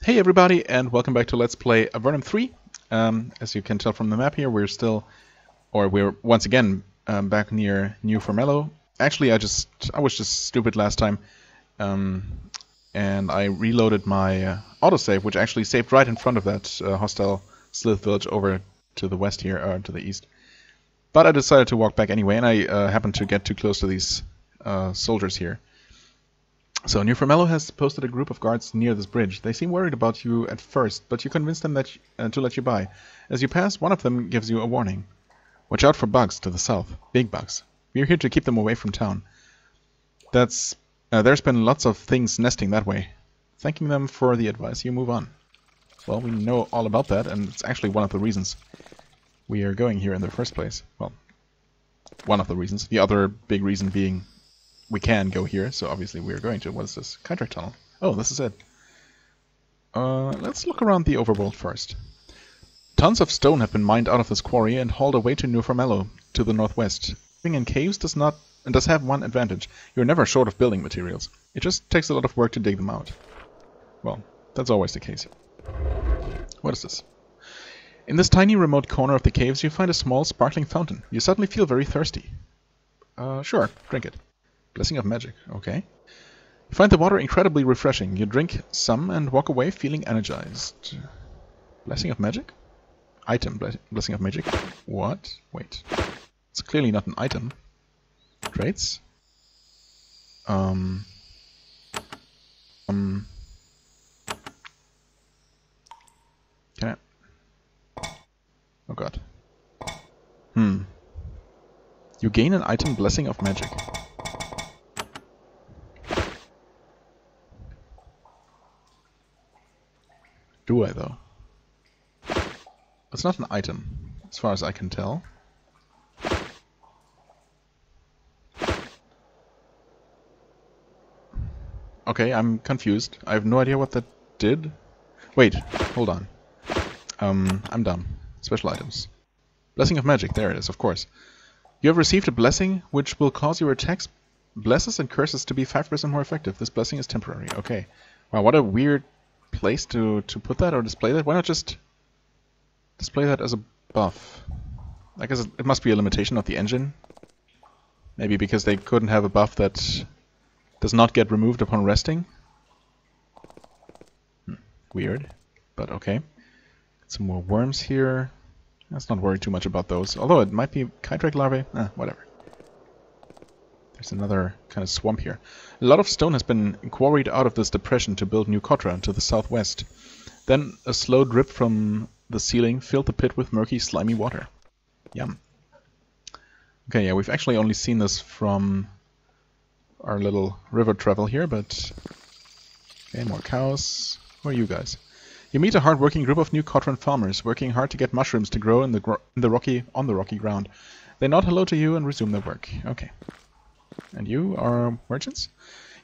Hey everybody, and welcome back to Let's Play Avernum 3. As you can tell from the map here, we're once again back near New Formello. Actually, I was just stupid last time, and I reloaded my autosave, which actually saved right in front of that hostile Slith village over to the west here, or to the east. But I decided to walk back anyway, and I happened to get too close to these soldiers here. So New Formello has posted a group of guards near this bridge. They seem worried about you at first, but you convince them that to let you by. As you pass, one of them gives you a warning. Watch out for bugs to the south. Big bugs. We're here to keep them away from town. There's been lots of things nesting that way. Thanking them for the advice, you move on. Well, we know all about that, and it's actually one of the reasons we are going here in the first place. Well, one of the reasons. The other big reason being we can go here, so obviously we're going to. What is this? Contract tunnel. Oh, this is it. Let's look around the overworld first. Tons of stone have been mined out of this quarry and hauled away to New Formello, to the northwest. Living in caves does have one advantage. You're never short of building materials. It just takes a lot of work to dig them out. Well, that's always the case. What is this? In this tiny remote corner of the caves you find a small sparkling fountain. You suddenly feel very thirsty. Sure, drink it. Blessing of magic, okay. You find the water incredibly refreshing. You drink some and walk away feeling energized. Blessing of magic? Item, blessing of magic. What? Wait. It's clearly not an item. Traits? Can I? Oh god. You gain an item, blessing of magic. Do I, though? It's not an item, as far as I can tell. Okay, I'm confused. I have no idea what that did. Wait, hold on. I'm dumb. Special items. Blessing of magic, there it is, of course. You have received a blessing which will cause your attacks, blesses and curses to be 5% more effective. This blessing is temporary. Okay. Wow, what a weird place to put that or display that. Why not just display that as a buff? I guess it must be a limitation of the engine. Maybe because they couldn't have a buff that does not get removed upon resting. Weird, but okay. Some more worms here. Let's not worry too much about those. Although it might be Kydrake larvae. Whatever. There's another kind of swamp here. A lot of stone has been quarried out of this depression to build New Kotra to the southwest. Then a slow drip from the ceiling filled the pit with murky, slimy water. Yum. Okay, yeah, we've actually only seen this from our little river travel here, but... Okay, more cows. Who are you guys? You meet a hard-working group of New Kotran farmers, working hard to get mushrooms to grow on the rocky ground. They nod hello to you and resume their work. Okay. And you are merchants?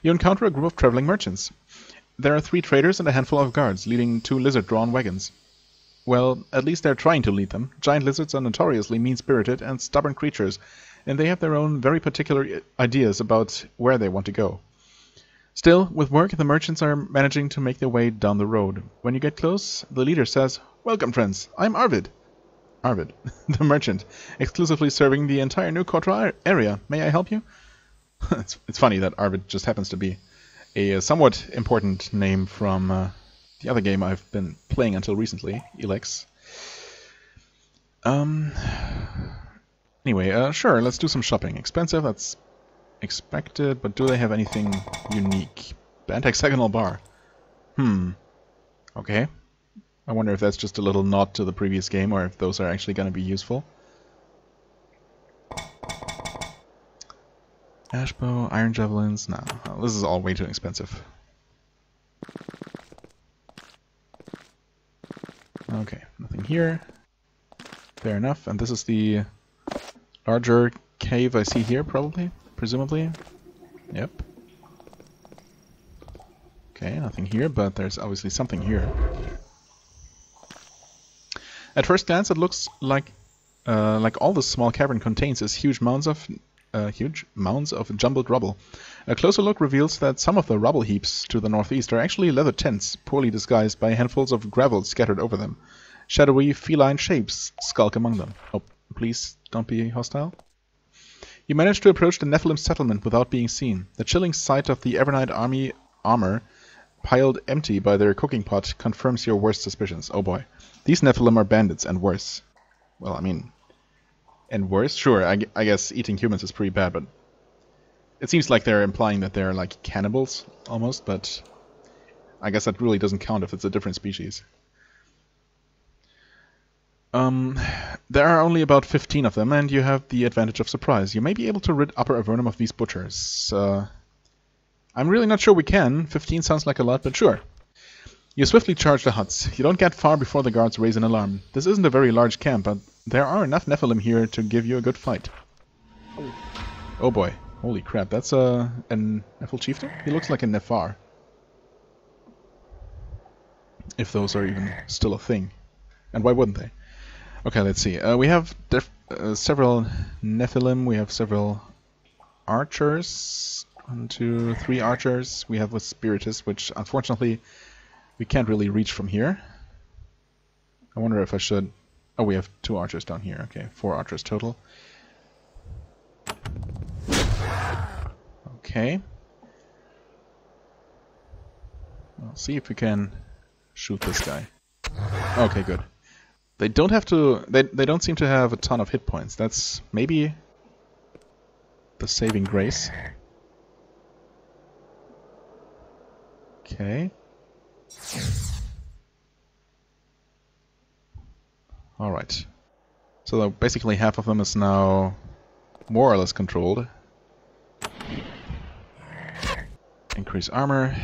You encounter a group of traveling merchants. There are 3 traders and a handful of guards, leading 2 lizard-drawn wagons. Well, at least they're trying to lead them. Giant lizards are notoriously mean-spirited and stubborn creatures, and they have their own very particular ideas about where they want to go. Still, with work, the merchants are managing to make their way down the road. When you get close, the leader says, "Welcome, friends. I'm Arvid." Arvid, the merchant, exclusively serving the entire New Kotra area. May I help you? It's funny that Arvid just happens to be a somewhat important name from the other game I've been playing until recently, Elex. Anyway, sure, let's do some shopping. Expensive, that's expected, but do they have anything unique? Band hexagonal bar. Okay. I wonder if that's just a little nod to the previous game, or if those are actually going to be useful. Ashbow, iron javelins, no. Well, this is all way too expensive. Okay, nothing here. Fair enough, and this is the larger cave I see here, probably? Presumably? Yep. Okay, nothing here, but there's obviously something here. At first glance it looks like all this small cavern contains is huge mounds of jumbled rubble. A closer look reveals that some of the rubble heaps to the northeast are actually leather tents, poorly disguised by handfuls of gravel scattered over them. Shadowy, feline shapes skulk among them. Oh, please don't be hostile. You manage to approach the Nephilim settlement without being seen. The chilling sight of the Evernite army armor piled empty by their cooking pot confirms your worst suspicions. Oh boy. These Nephilim are bandits, and worse. Well, I mean... And worse? Sure, I guess eating humans is pretty bad, but... It seems like they're implying that they're like cannibals, almost, but... I guess that really doesn't count if it's a different species. There are only about 15 of them, and you have the advantage of surprise. You may be able to rid Upper Avernum of these butchers. I'm really not sure we can. 15 sounds like a lot, but sure. You swiftly charge the huts. You don't get far before the guards raise an alarm. This isn't a very large camp, but there are enough Nephilim here to give you a good fight. Oh boy. Holy crap, that's a Nephil chieftain? He looks like a Nephar. If those are even still a thing. And why wouldn't they? Okay, let's see. We have several Nephilim. We have several archers. 1, 2, 3 archers. We have a spiritist, which unfortunately we can't really reach from here. I wonder if I should... Oh, we have 2 archers down here. Okay, 4 archers total. Okay. I'll see if we can shoot this guy. Okay, good. They don't have to... They don't seem to have a ton of hit points. That's maybe the saving grace. Okay. Alright. So basically half of them is now more or less controlled. Increase armor.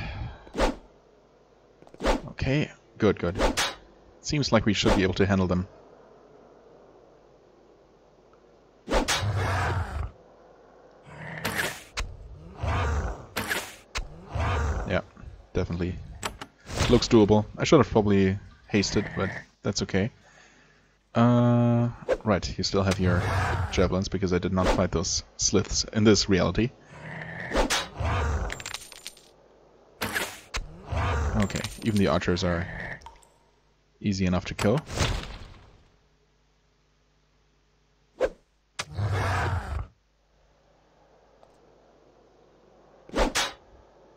Okay, good, good. Seems like we should be able to handle them. Yeah, definitely. Looks doable. I should have probably hasted, but that's okay. Right, you still have your javelins, because I did not fight those sliths in this reality. Okay, even the archers are easy enough to kill.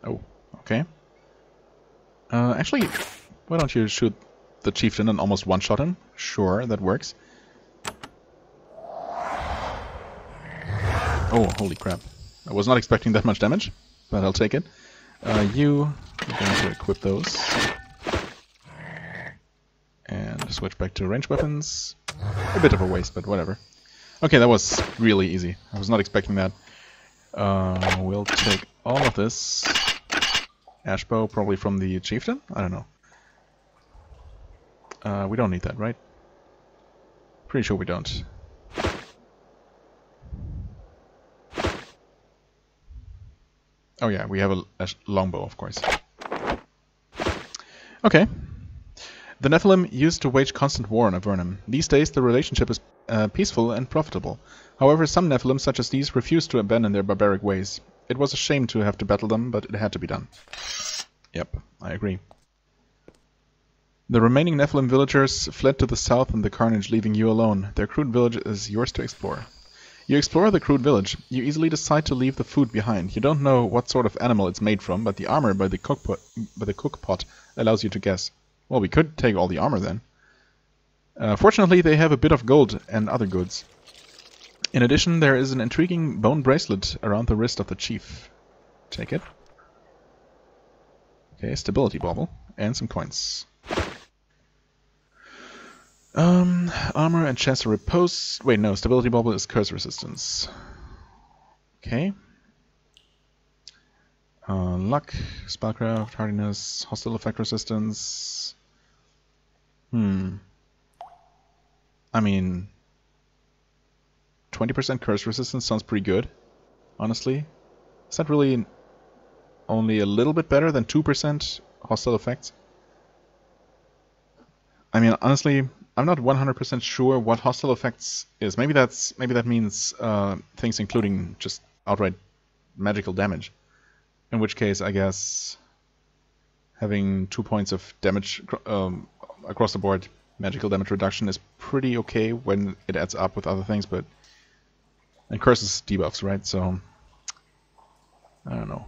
Oh, okay. Actually, why don't you shoot the chieftain and almost one-shot him? Sure, that works. Oh, holy crap. I was not expecting that much damage, but I'll take it. You are going to equip those. And switch back to ranged weapons. A bit of a waste, but whatever. Okay, that was really easy. I was not expecting that. We'll take all of this. Ashbow, probably from the chieftain? I don't know. We don't need that, right? Pretty sure we don't. Oh yeah, we have a longbow, of course. Okay. The Nephilim used to wage constant war on Avernum. These days the relationship is peaceful and profitable. However, some Nephilim such as these refuse to abandon their barbaric ways. It was a shame to have to battle them, but it had to be done. Yep, I agree. The remaining Nephilim villagers fled to the south in the carnage, leaving you alone. Their crude village is yours to explore. You explore the crude village. You easily decide to leave the food behind. You don't know what sort of animal it's made from, but the armor by the cookpot allows you to guess. Well, we could take all the armor then. Fortunately, they have a bit of gold and other goods. In addition, there is an intriguing bone bracelet around the wrist of the chief. Take it. Okay, stability bauble. And some coins. Armor and chest are repose. Wait, no, stability bauble is curse resistance. Okay. Luck, spellcraft, hardiness, hostile effect resistance. I mean, 20% curse resistance sounds pretty good, honestly. Is that really only a little bit better than 2% hostile effects? I mean, honestly, I'm not 100% sure what hostile effects is. Maybe that means things including just outright magical damage. In which case, I guess having 2 points of damage across the board, magical damage reduction, is pretty okay when it adds up with other things, but... And curses debuffs, right? So... I don't know.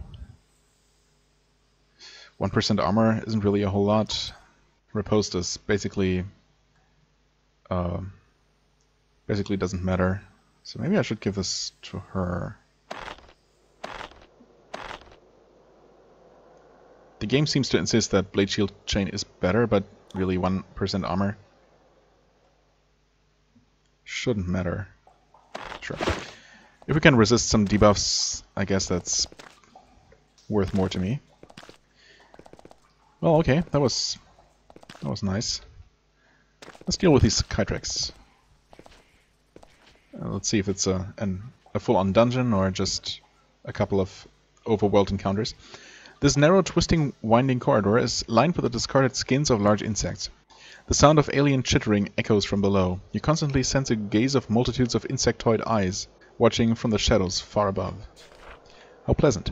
1% armor isn't really a whole lot. Riposte is basically doesn't matter. So maybe I should give this to her. The game seems to insist that Blade Shield Chain is better, but really 1% armor shouldn't matter. Sure. If we can resist some debuffs, I guess that's worth more to me. Well, okay, that was nice. Let's deal with these Kytrax. Let's see if it's a full-on dungeon or just a couple of overworld encounters. This narrow, twisting, winding corridor is lined with the discarded skins of large insects. The sound of alien chittering echoes from below. You constantly sense a gaze of multitudes of insectoid eyes, watching from the shadows far above. How pleasant.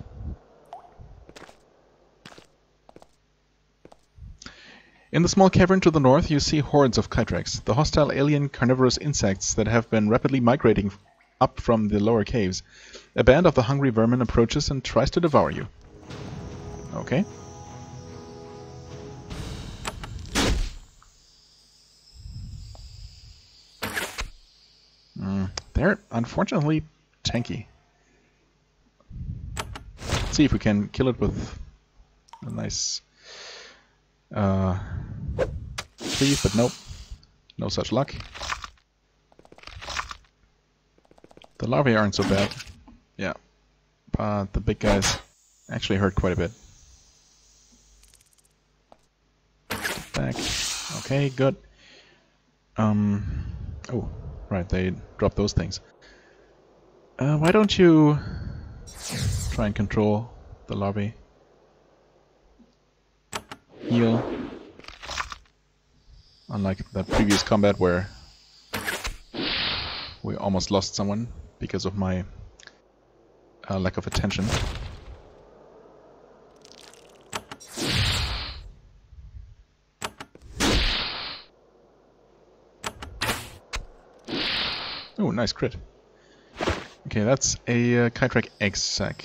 In the small cavern to the north, you see hordes of Kytrax, the hostile alien carnivorous insects that have been rapidly migrating up from the lower caves. A band of the hungry vermin approaches and tries to devour you. Okay. They're unfortunately tanky. Let's see if we can kill it with a nice cleave, but nope. No such luck. The larvae aren't so bad. Yeah. But the big guys actually hurt quite a bit. Step back. Okay, good. Oh, right, they dropped those things. Why don't you try and control the larvae? Heal. Unlike that previous combat where we almost lost someone because of my lack of attention. Oh, nice crit. Okay, that's a Kytrax egg sack.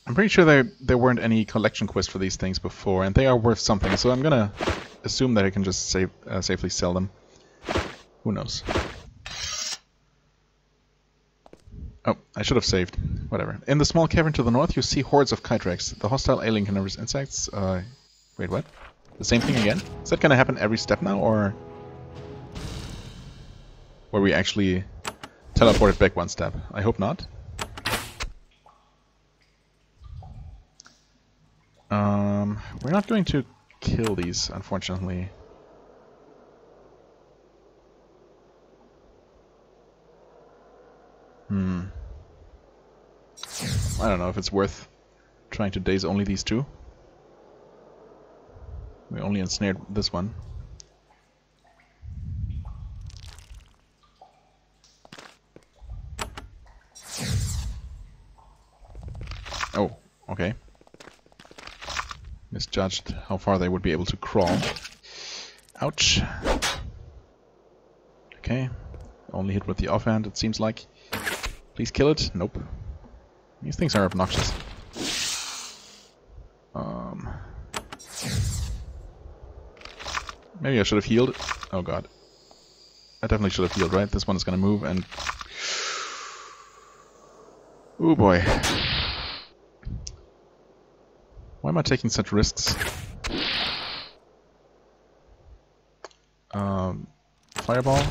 I'm pretty sure there weren't any collection quests for these things before, and they are worth something, so I'm gonna assume that I can just safely sell them. Who knows? Oh, I should have saved. Whatever. In the small cavern to the north, you see hordes of Kytrax, the hostile alien carnivorous insects. Wait, what? The same thing again? Is that gonna happen every step now, or were we actually teleported back one step? I hope not. We're not going to kill these, unfortunately. I don't know if it's worth trying to daze only these two. We only ensnared this one. Oh, okay. Misjudged how far they would be able to crawl. Ouch. Okay. Only hit with the offhand, it seems like. Please kill it. Nope. These things are obnoxious. Maybe I should have healed. Oh god. I definitely should have healed, right? This one is gonna move and... Oh boy. Why am I taking such risks? Fireball?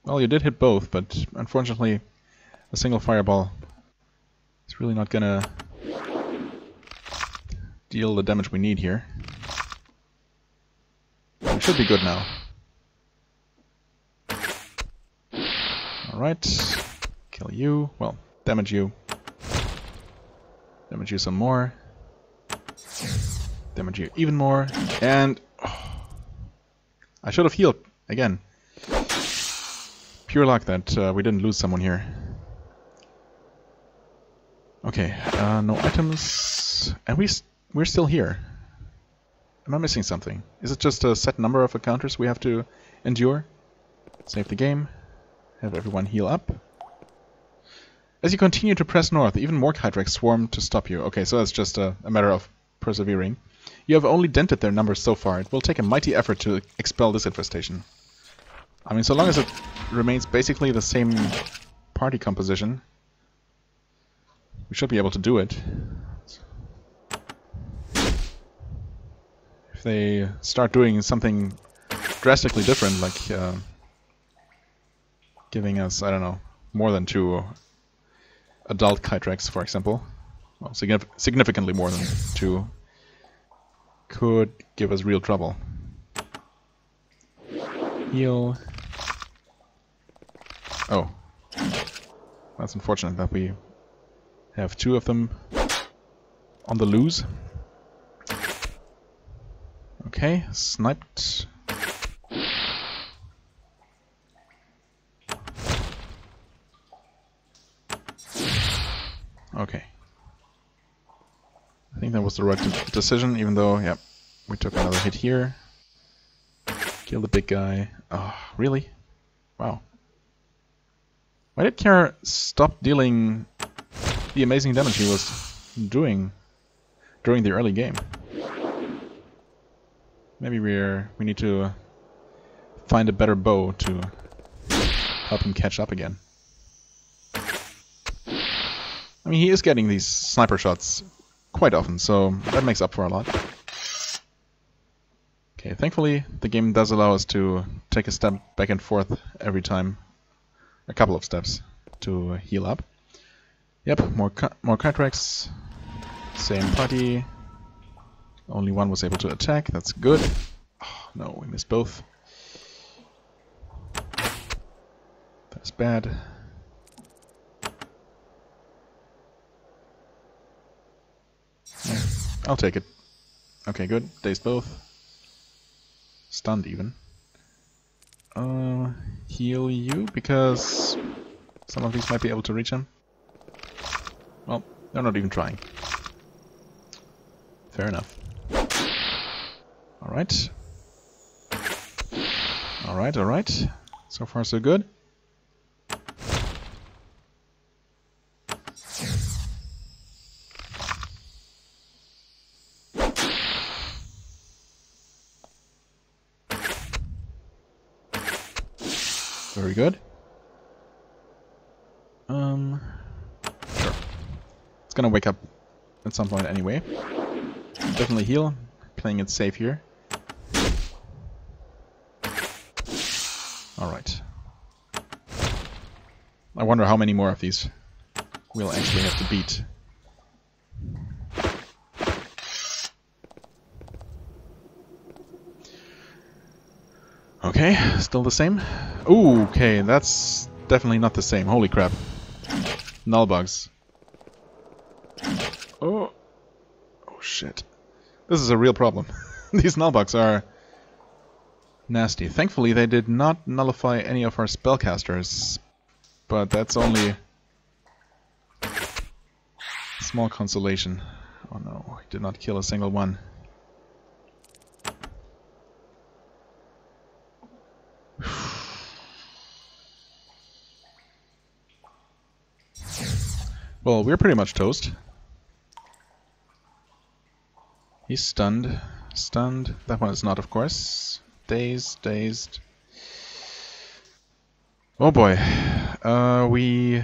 Well, you did hit both, but unfortunately a single fireball is really not gonna deal the damage we need here. It should be good now. Alright. Kill you. Well, damage you. Damage you some more. Damage you even more. And... oh, I should have healed again. Pure luck that we didn't lose someone here. Okay, no items, and we're still here. Am I missing something? Is it just a set number of encounters we have to endure? Save the game. Have everyone heal up. As you continue to press north, even more Kydrax swarm to stop you. Okay, so it's just a matter of persevering. You have only dented their numbers so far. It will take a mighty effort to expel this infestation. I mean, so long as it remains basically the same party composition, we should be able to do it. If they start doing something drastically different, like giving us, I don't know, more than 2 adult Kydrax, for example, well, significantly more than 2, could give us real trouble. Heal. Oh. That's unfortunate that we have 2 of them on the loose. Okay, sniped. Okay. I think that was the right decision, even though, yeah, we took another hit here. Kill the big guy. Oh, really? Wow. Why did Kiara stop dealing the amazing damage he was doing during the early game? Maybe we need to find a better bow to help him catch up again. I mean, he is getting these sniper shots quite often, so that makes up for a lot. Okay, thankfully the game does allow us to take a step back and forth every time. A couple of steps to heal up. Yep, more Kydrax. Same party. Only one was able to attack, that's good. Oh, no, we missed both. That's bad. Yeah, I'll take it. Okay, good. Dazed both. Stunned even. Heal you, because some of these might be able to reach him. Well, they're not even trying. Fair enough. Alright. Alright, alright. So far so good. Very good. Sure. It's gonna wake up at some point anyway. Definitely heal. Playing it safe here. Alright. I wonder how many more of these we'll actually have to beat. Okay, still the same. Ooh, okay, that's definitely not the same. Holy crap. Null bugs. Oh. Oh shit. This is a real problem. These null bugs are nasty. Thankfully they did not nullify any of our spellcasters, but that's only small consolation. Oh no, he did not kill a single one. Well, we're pretty much toast. He's stunned. Stunned. That one is not, of course. Dazed. Dazed. Oh boy. We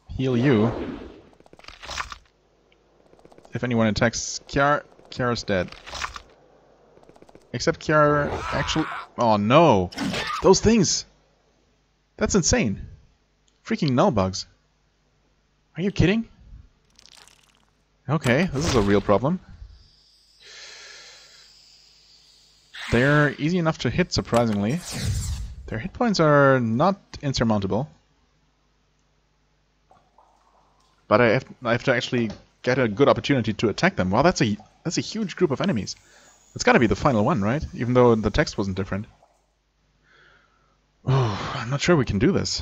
heal you. If anyone attacks Kiara, Kiara's dead. Except Kiara actually... Oh no! Those things! That's insane. Freaking null bugs. Are you kidding? Okay, this is a real problem. They're easy enough to hit, surprisingly. Their hit points are not insurmountable. But I have to actually get a good opportunity to attack them. Wow, that's a huge group of enemies. It's gotta be the final one, right? Even though the text wasn't different. Oh, I'm not sure we can do this.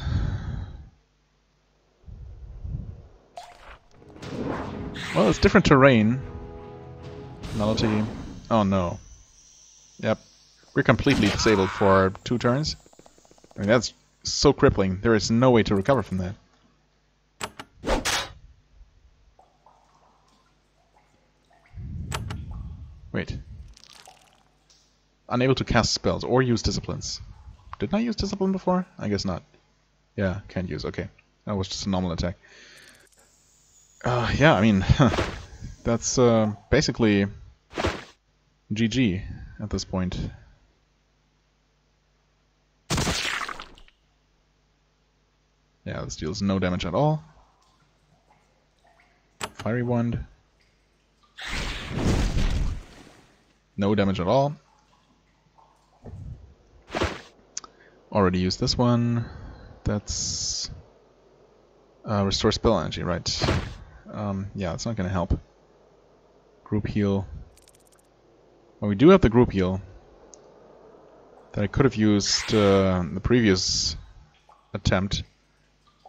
Well, it's different terrain. Nullity. Oh no. Yep. We're completely disabled for 2 turns. I mean, that's so crippling. There is no way to recover from that. Wait. Unable to cast spells or use disciplines. Didn't I use discipline before? I guess not. Yeah, can't use. Okay. That was just a normal attack. Yeah, I mean, that's basically GG at this point. Yeah, this deals no damage at all. Fiery Wand. No damage at all. Already used this one. That's restore spell energy, right? Yeah, it's not gonna help. Group heal. Well, we do have the group heal that I could have used the previous attempt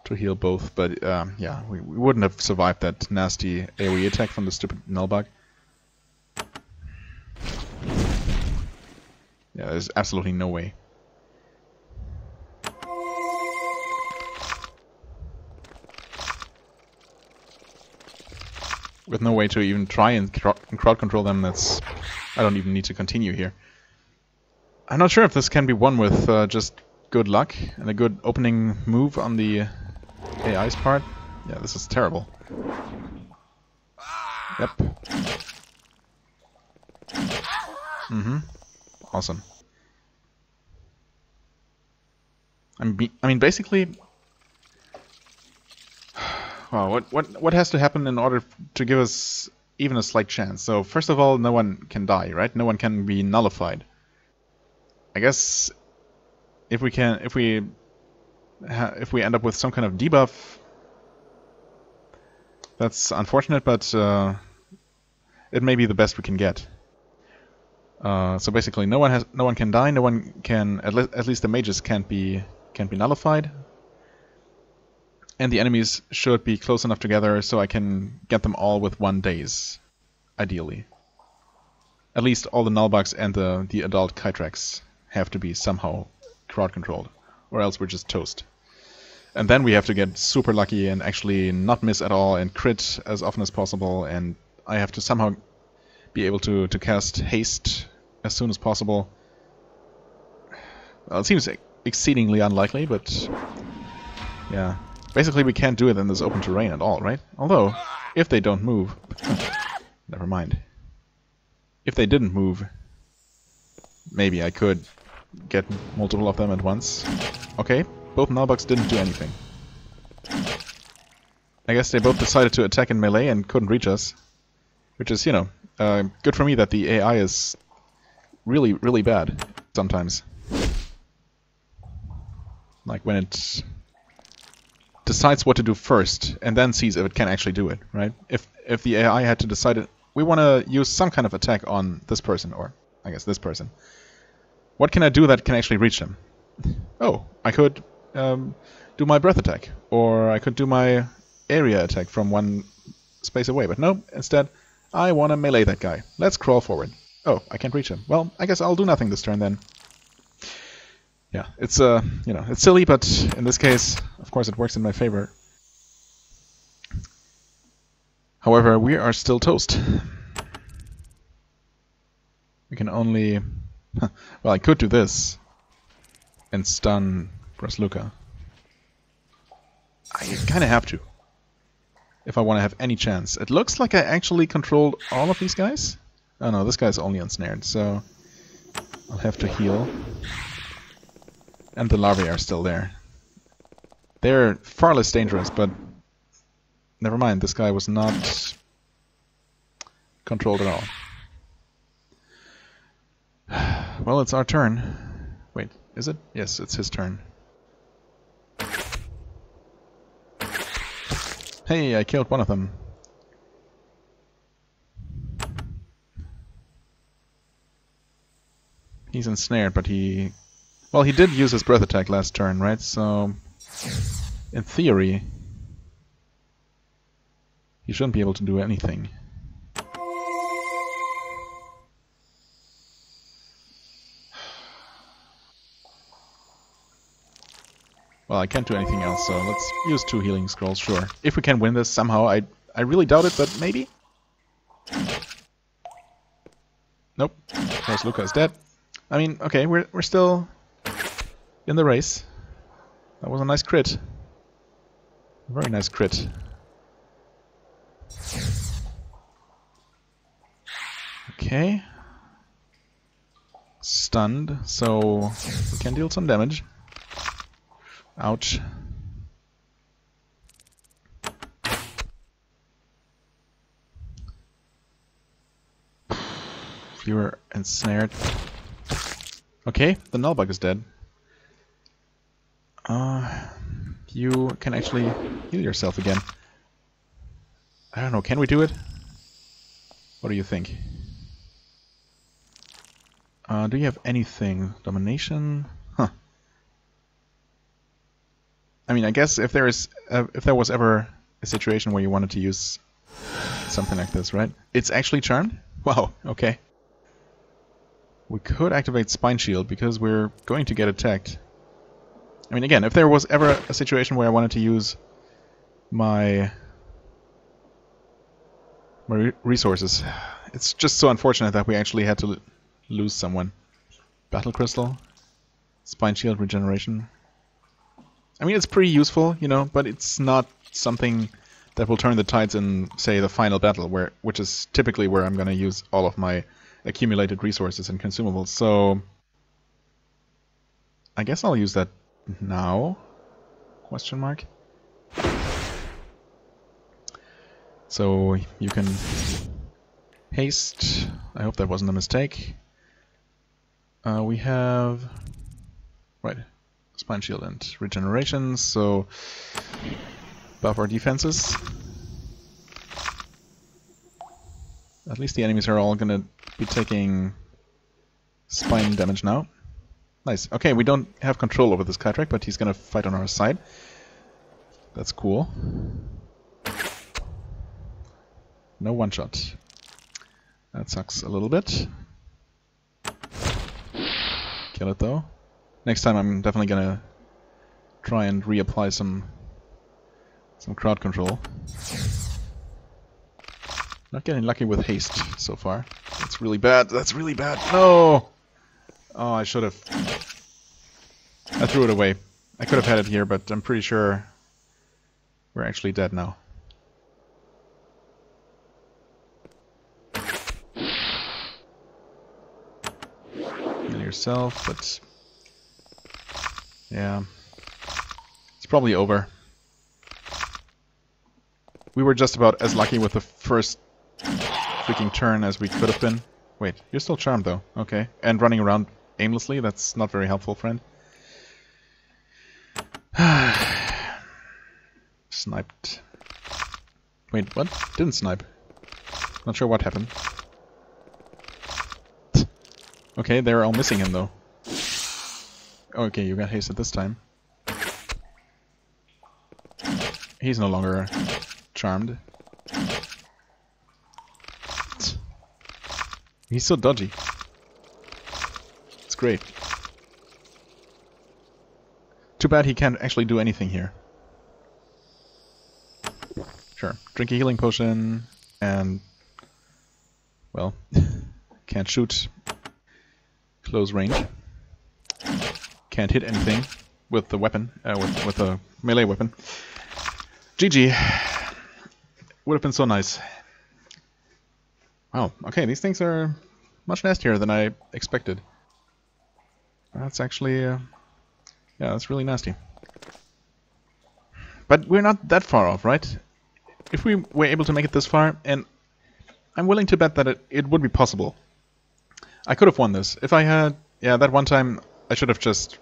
to heal both, but yeah, we wouldn't have survived that nasty AoE attack from the stupid nullbug. Yeah, there's absolutely no way. With no way to even try and crowd control them, that's... I don't even need to continue here. I'm not sure if this can be won with just good luck and a good opening move on the AI's part. Yeah, this is terrible. Yep. Mm-hmm. Awesome. I mean, basically... Well, what has to happen in order to give us even a slight chance? So first of all, no one can die, right? No one can be nullified. I guess if we end up with some kind of debuff, that's unfortunate, but it may be the best we can get. So basically, no one can die. No one can at least the mages can't be nullified. And the enemies should be close enough together so I can get them all with 1 daze, ideally. At least all the nullbugs and the adult Kytrax have to be somehow crowd controlled, or else we're just toast. And then we have to get super lucky and actually not miss at all and crit as often as possible, and I have to somehow be able to cast haste as soon as possible. Well, it seems exceedingly unlikely, but yeah. Basically, we can't do it in this open terrain at all, right? Although, if they don't move... Never mind. If they didn't move, maybe I could get multiple of them at once. Okay, both nullbugs didn't do anything. I guess they both decided to attack in melee and couldn't reach us. Which is, you know, good for me that the AI is really, really bad sometimes. Like when it's... decides what to do first, and then sees if it can actually do it, right? If the AI had to decide we want to use some kind of attack on this person, or I guess this person, what can I do that can actually reach them? Oh, I could do my breath attack, or I could do my area attack from 1 space away, but no, instead, I want to melee that guy. Let's crawl forward. Oh, I can't reach him. Well, I guess I'll do nothing this turn then. Yeah, it's you know, it's silly, but in this case, of course, it works in my favor. However, we are still toast. We can only... well, I could do this and stun Brasluka. I kind of have to, if I want to have any chance. It looks like I actually controlled all of these guys. Oh no, this guy's only ensnared, so I'll have to heal. And the larvae are still there. They're far less dangerous, but never mind, this guy was not controlled at all. Well, it's our turn. Wait, is it? Yes, it's his turn. Hey, I killed one of them. He's ensnared, but he... Well, he did use his breath attack last turn, right? So, in theory, he shouldn't be able to do anything. Well, I can't do anything else, so let's use 2 healing scrolls, sure. If we can win this somehow, I really doubt it, but maybe? Nope. Of course, Luca is dead. I mean, okay, we're still in the race. That was a nice crit. A very nice crit. Okay. Stunned, so we can deal some damage. Ouch. Viewer ensnared. Okay, the nullbug is dead. You can actually heal yourself again. I don't know, can we do it? What do you think? Do you have anything? Domination? Huh. I mean, I guess if there was ever a situation where you wanted to use something like this, right? It's actually charmed? Wow, okay. We could activate Spine Shield because we're going to get attacked. I mean, again, if there was ever a situation where I wanted to use my resources, it's just so unfortunate that we actually had to lose someone. Battle Crystal, Spine Shield regeneration. I mean, it's pretty useful, you know, but it's not something that will turn the tides in, say, the final battle, which is typically where I'm going to use all of my accumulated resources and consumables. So I guess I'll use that now? Question mark. So you can haste. I hope that wasn't a mistake. We have right, Spine Shield and regeneration, so buff our defenses. At least the enemies are all gonna be taking spine damage now. Nice. Okay, we don't have control over this Kytrek, but he's gonna fight on our side. That's cool. No one-shot. That sucks a little bit. Kill it though. Next time I'm definitely gonna try and reapply some crowd control. Not getting lucky with haste so far. That's really bad. That's really bad. No! Oh, I should have. I threw it away. I could have had it here, but I'm pretty sure we're actually dead now. Heal yourself, but yeah, it's probably over. We were just about as lucky with the first freaking turn as we could have been. Wait, you're still charmed though. Okay. And running around aimlessly? That's not very helpful, friend. Sniped. Wait, what? Didn't snipe. Not sure what happened. Okay, they're all missing him though. Okay, you got hasted this time. He's no longer charmed. He's so dodgy. It's great. Too bad he can't actually do anything here. Sure. Drink a healing potion and, well, can't shoot close range. Can't hit anything with the weapon, with a melee weapon. GG. Would have been so nice. Wow, okay, these things are much nastier than I expected. That's actually, yeah, that's really nasty. But we're not that far off, right? If we were able to make it this far, and I'm willing to bet that it would be possible. I could have won this. If I had, yeah, that one time I should have just,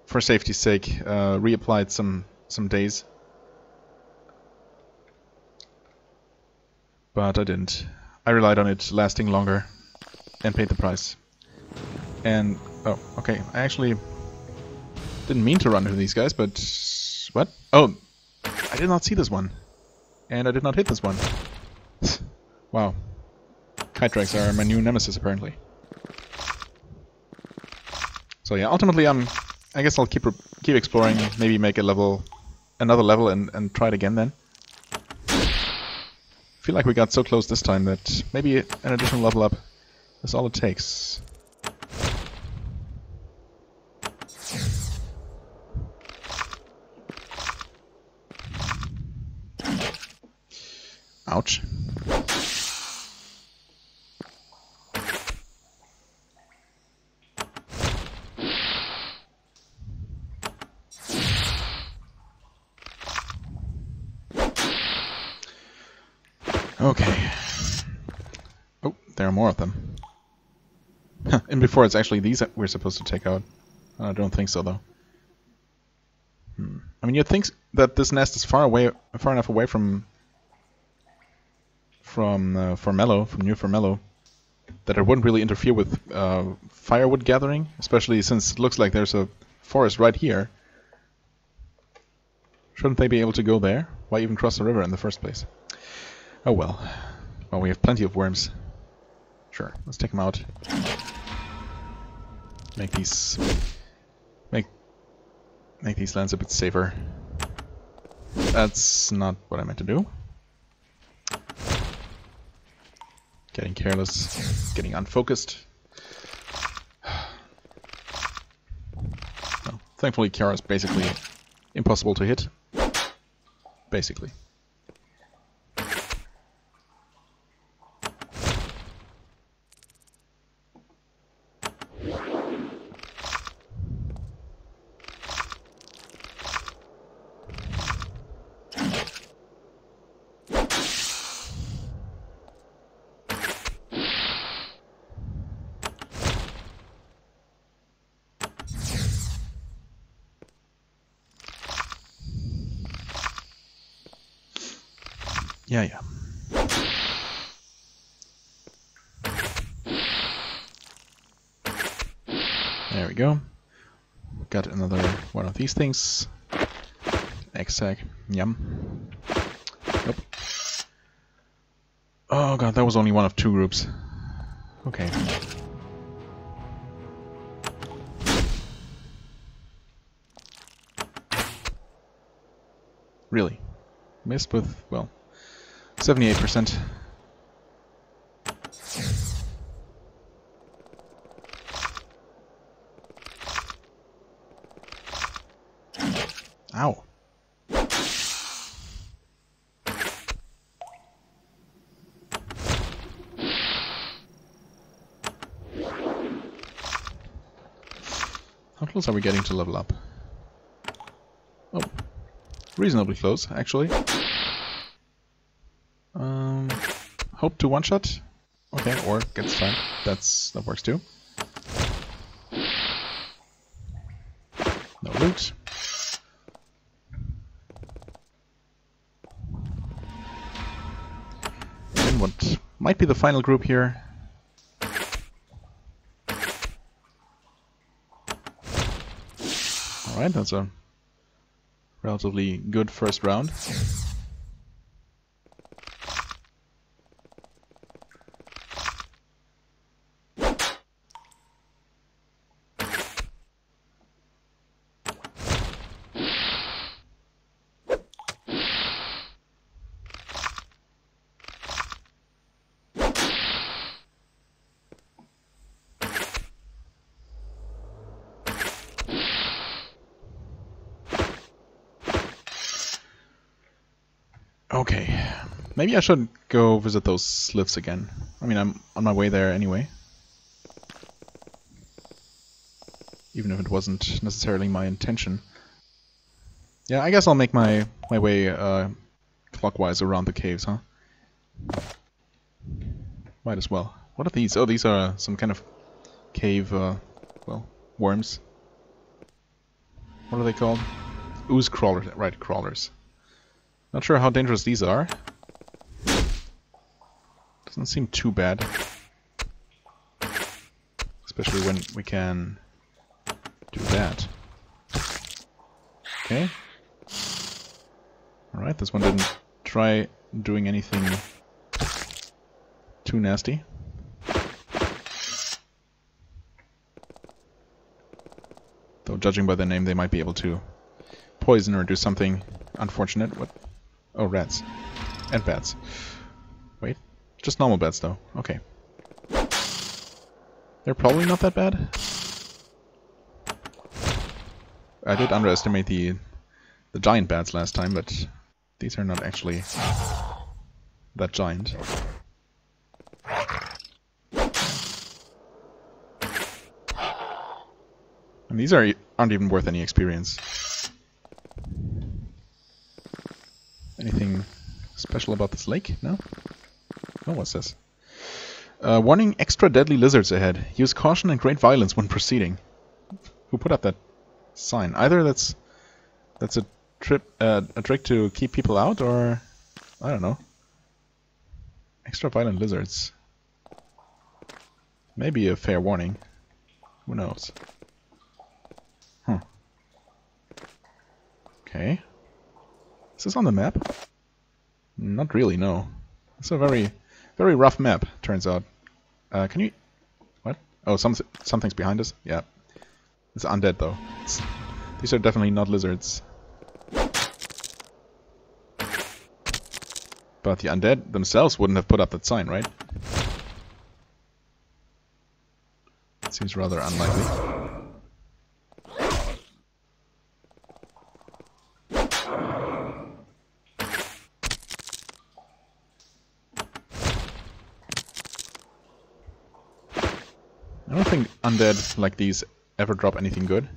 for safety's sake, reapplied some days. But I didn't. I relied on it lasting longer and paid the price. And, oh, okay, I actually didn't mean to run into these guys, but what? Oh, I did not see this one. And I did not hit this one. Wow. Kytrax are my new nemesis, apparently. So yeah, ultimately I guess I'll keep exploring, maybe make another level and try it again then. I feel like we got so close this time that maybe an additional level up is all it takes. Ouch. Okay. Oh, there are more of them. And before it's actually these that we're supposed to take out. I don't think so, though. I mean, you'd think that this nest is far enough away from New Formello, that it wouldn't really interfere with firewood gathering, especially since it looks like there's a forest right here. Shouldn't they be able to go there? Why even cross the river in the first place? Oh well. Well, we have plenty of worms. Sure, let's take them out. Make these lands a bit safer. That's not what I meant to do. Getting careless, getting unfocused. Well, thankfully Kiara is basically impossible to hit. Basically. Yeah. There we go. Got another one of these things. Egg-sack. Yum. Nope. Oh god, that was only one of two groups. Okay. Really? Missed with, well, 78%. Ow. How close are we getting to level up? Oh, reasonably close, actually. Hope to one-shot? Okay, or get stunned. That works too. No loot. And what might be the final group here. Alright, that's a relatively good first round. Okay, maybe I should go visit those slips again. I mean, I'm on my way there anyway. Even if it wasn't necessarily my intention. Yeah, I guess I'll make my way clockwise around the caves, huh? Might as well. What are these? Oh, these are some kind of cave, well, worms. What are they called? Ooze crawlers, right, crawlers. Not sure how dangerous these are. Doesn't seem too bad. Especially when we can do that. Okay. Alright, this one didn't try doing anything too nasty. Though judging by the name, they might be able to poison or do something unfortunate. What? Oh, rats. And bats. Wait. Just normal bats, though. Okay. They're probably not that bad. I did underestimate the giant bats last time, but these are not actually that giant. And these aren't even worth any experience. Anything special about this lake? No? Oh, what's this? Warning, extra deadly lizards ahead. Use caution and great violence when proceeding. Who put up that sign? Either that's a trick to keep people out, or I don't know. Extra violent lizards. Maybe a fair warning. Who knows? Huh. Okay. Is this on the map? Not really, no. It's a very rough map, turns out. Can you... What? Oh, something's behind us? Yeah. It's undead, though. These are definitely not lizards. But the undead themselves wouldn't have put up that sign, right? It seems rather unlikely. I don't think undead like these ever drop anything good.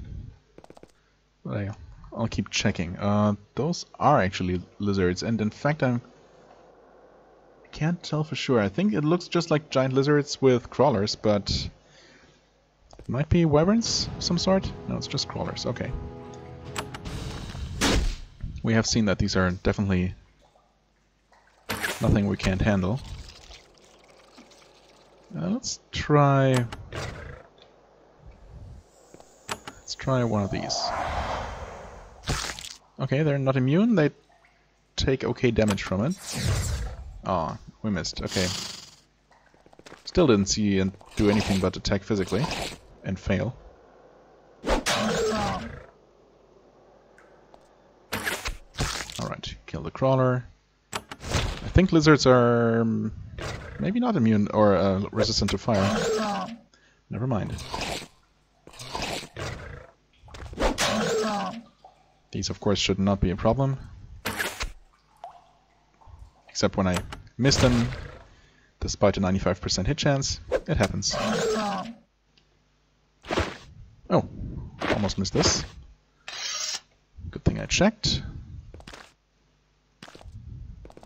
But I'll keep checking. Those are actually lizards, and in fact I can't tell for sure. I think it looks just like giant lizards with crawlers, but it might be wyverns of some sort? No, it's just crawlers. Okay. We have seen that these are definitely nothing we can't handle. Let's try one of these. Okay, they're not immune. They take okay damage from it. Oh, we missed. Okay. Still didn't see and do anything but attack physically and fail. Alright, kill the crawler. I think lizards are maybe not immune or resistant to fire. Never mind. These, of course, should not be a problem. Except when I miss them, despite a 95% hit chance. It happens. Oh, almost missed this. Good thing I checked.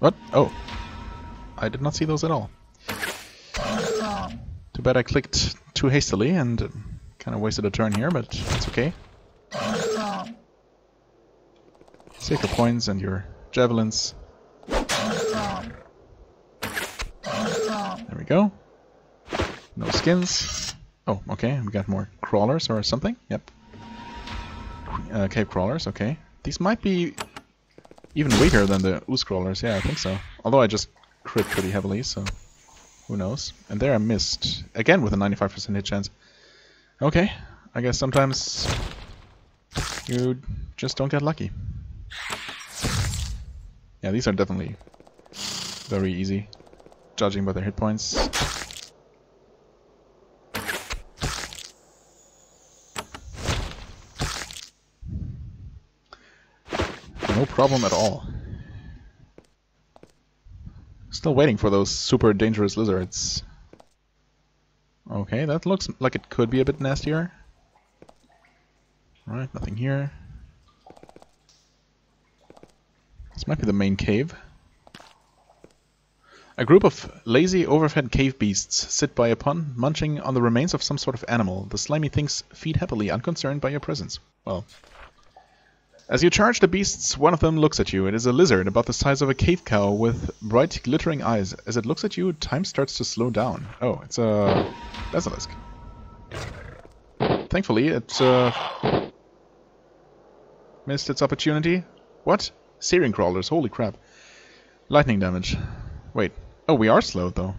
What? Oh, I did not see those at all. Too bad I clicked too hastily and kind of wasted a turn here, but it's okay. Save your points and your javelins. There we go. No skins. Oh, okay, we got more crawlers or something. Yep. Cave crawlers, okay. These might be even weaker than the ooze crawlers. Yeah, I think so. Although I just crit pretty heavily, so who knows. And there I missed. Again with a 95% hit chance. Okay, I guess sometimes you just don't get lucky. Yeah, these are definitely very easy, judging by their hit points. No problem at all. Still waiting for those super dangerous lizards. Okay, that looks like it could be a bit nastier. Alright, nothing here. This might be the main cave. A group of lazy, overfed cave beasts sit by a pond, munching on the remains of some sort of animal. The slimy things feed happily, unconcerned by your presence. Well, as you charge the beasts, one of them looks at you. It is a lizard about the size of a cave cow with bright, glittering eyes. As it looks at you, time starts to slow down. Oh, it's a basilisk. Thankfully, it missed its opportunity. What? Searing crawlers, holy crap. Lightning damage. Wait. Oh, we are slowed, though.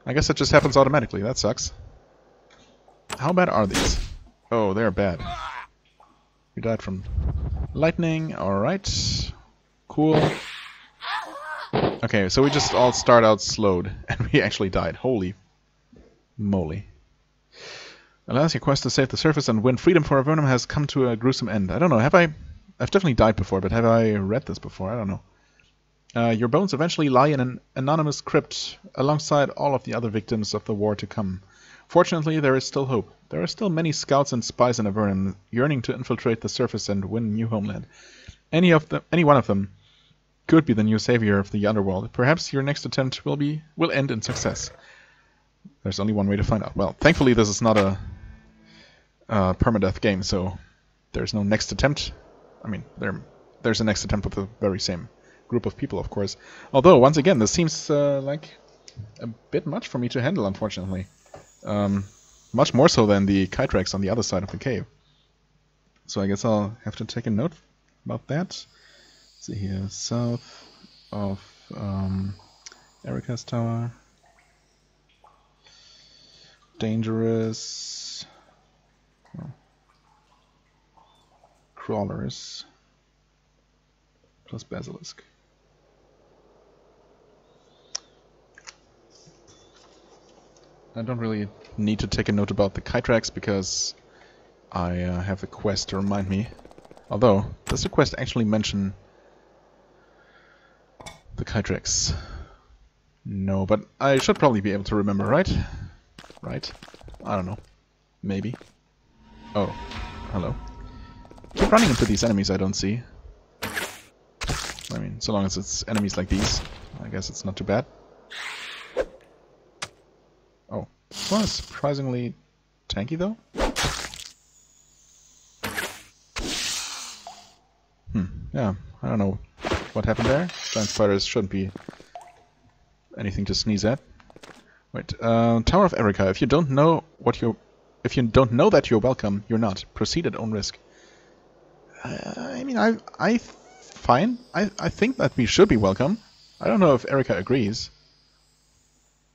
I guess it just happens automatically. That sucks. How bad are these? Oh, they're bad. We died from lightning. Alright. Cool. Okay, so we just all start out slowed, and we actually died. Holy moly. Alas, your quest to save the surface and win freedom for Avernum has come to a gruesome end. I don't know, have I... I've definitely died before, but have I read this before? I don't know. Your bones eventually lie in an anonymous crypt alongside all of the other victims of the war to come. Fortunately, there is still hope. There are still many scouts and spies in Avernum yearning to infiltrate the surface and win new homeland. Any one of them could be the new savior of the underworld. Perhaps your next attempt will end in success. There's only one way to find out. Well, thankfully this is not a permadeath game, so there's no next attempt. I mean, there's a next attempt with the very same group of people, of course. Although, once again, this seems like a bit much for me to handle, unfortunately. Much more so than the Archincantatrix on the other side of the cave. So I guess I'll have to take a note about that. Let's see here, south of Erika's tower. Dangerous. Oh. Crawlers. Plus basilisk. I don't really need to take a note about the Archincantatrix because I have a quest to remind me. Although, does the quest actually mention the Archincantatrix? No, but I should probably be able to remember, right? Right? I don't know. Maybe. Oh, hello. Keep running into these enemies I don't see. I mean, so long as it's enemies like these, I guess it's not too bad. Oh, this one is surprisingly tanky though. Yeah, I don't know what happened there. Giant spiders shouldn't be anything to sneeze at. Wait, Tower of Erika. If you don't know that you're welcome, you're not. Proceed at own risk. I mean, fine. I think that we should be welcome. I don't know if Erika agrees.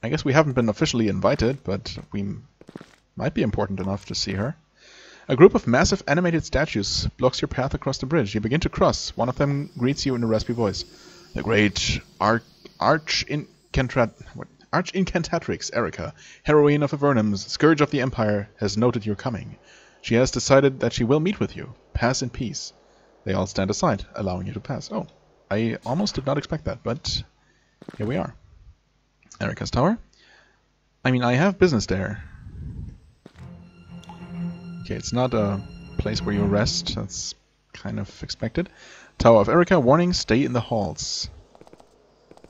I guess we haven't been officially invited, but we might be important enough to see her. A group of massive animated statues blocks your path across the bridge. You begin to cross. One of them greets you in a raspy voice. The great Archincantatrix, Erika, heroine of Avernum, scourge of the Empire, has noted your coming. She has decided that she will meet with you. Pass in peace. They all stand aside, allowing you to pass. Oh, I almost did not expect that, but here we are. Erika's tower. I mean, I have business there. Okay, it's not a place where you rest. That's kind of expected. Tower of Erika, warning, stay in the halls.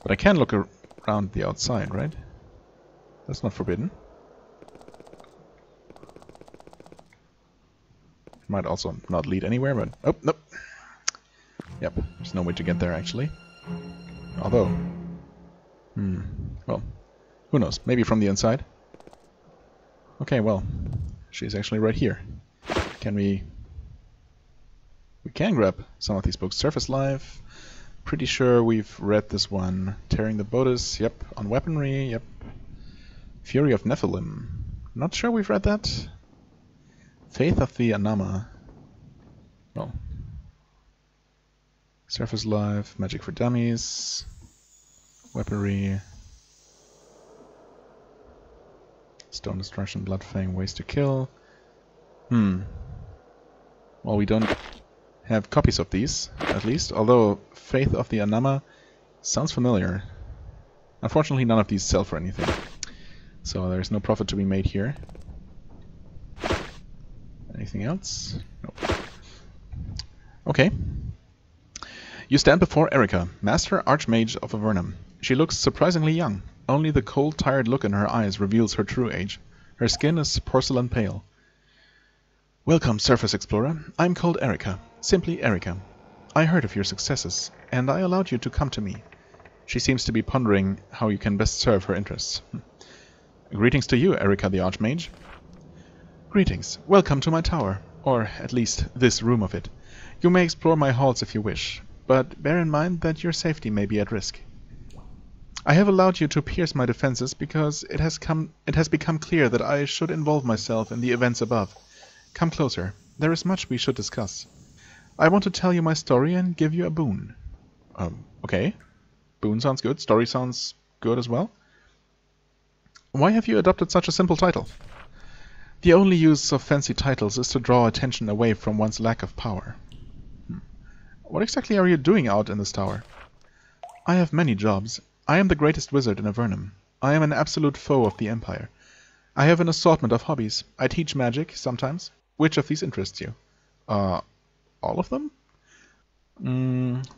But I can look around the outside, right? That's not forbidden. Might also not lead anywhere, but... Oh, nope. Yep, there's no way to get there, actually. Although... well, who knows? Maybe from the inside? Okay, well, she's actually right here. Can we... We can grab some of these books. Surface Life. Pretty sure we've read this one. Tearing the Bodice. Yep. On Weaponry. Yep. Fury of Nephilim. Not sure we've read that. Faith of the Anama. Well. Surface Life. Magic for Dummies. Weaponry. Stone Destruction. Bloodfang. Ways to Kill. Well, we don't have copies of these, at least, although Faith of the Anama sounds familiar. Unfortunately, none of these sell for anything, so there's no profit to be made here. Anything else? Nope. Okay. You stand before Erika, Master Arch-mage of Avernum. She looks surprisingly young. Only the cold, tired look in her eyes reveals her true age. Her skin is porcelain pale. Welcome, Surface Explorer. I'm called Erika. Simply Erika. I heard of your successes, and I allowed you to come to me. She seems to be pondering how you can best serve her interests. Greetings to you, Erika the Archmage. Greetings. Welcome to my tower, or at least this room of it. You may explore my halls if you wish, but bear in mind that your safety may be at risk. I have allowed you to pierce my defenses because it has become clear that I should involve myself in the events above. Come closer. There is much we should discuss. I want to tell you my story and give you a boon. Okay. Boon sounds good. Story sounds good as well. Why have you adopted such a simple title? The only use of fancy titles is to draw attention away from one's lack of power. What exactly are you doing out in this tower? I have many jobs. I am the greatest wizard in Avernum. I am an absolute foe of the Empire. I have an assortment of hobbies. I teach magic, sometimes. Which of these interests you? All of them?